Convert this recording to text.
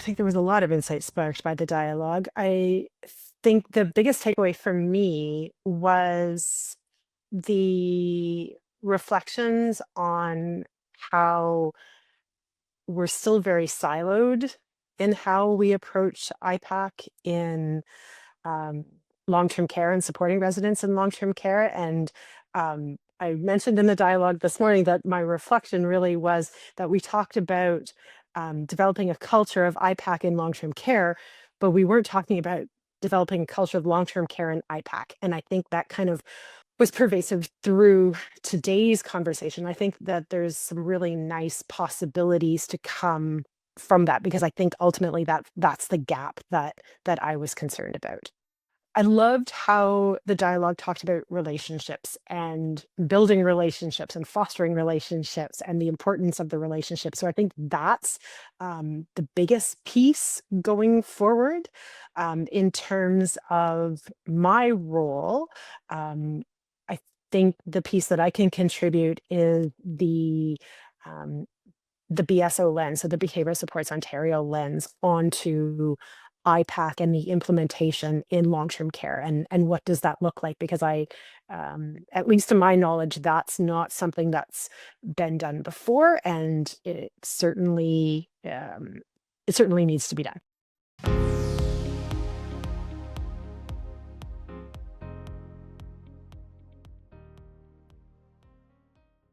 I think there was a lot of insight sparked by the dialogue. I think the biggest takeaway for me was the reflections on how we're still very siloed in how we approach IPAC in um, long-term care and supporting residents in long-term care. And I mentioned in the dialogue this morning that my reflection really was that we talked about developing a culture of IPAC in long-term care, but we weren't talking about developing a culture of long-term care in IPAC. And I think that kind of was pervasive through today's conversation. I think that there's some really nice possibilities to come from that, because I think ultimately that's the gap that I was concerned about. I loved how the dialogue talked about relationships and building relationships and fostering relationships and the importance of the relationship. So I think that's the biggest piece going forward in terms of my role. I think the piece that I can contribute is um, the BSO lens, so the Behavioral Supports Ontario lens onto IPAC and the implementation in long-term care, and what does that look like? Because at least to my knowledge, that's not something that's been done before, and it certainly needs to be done.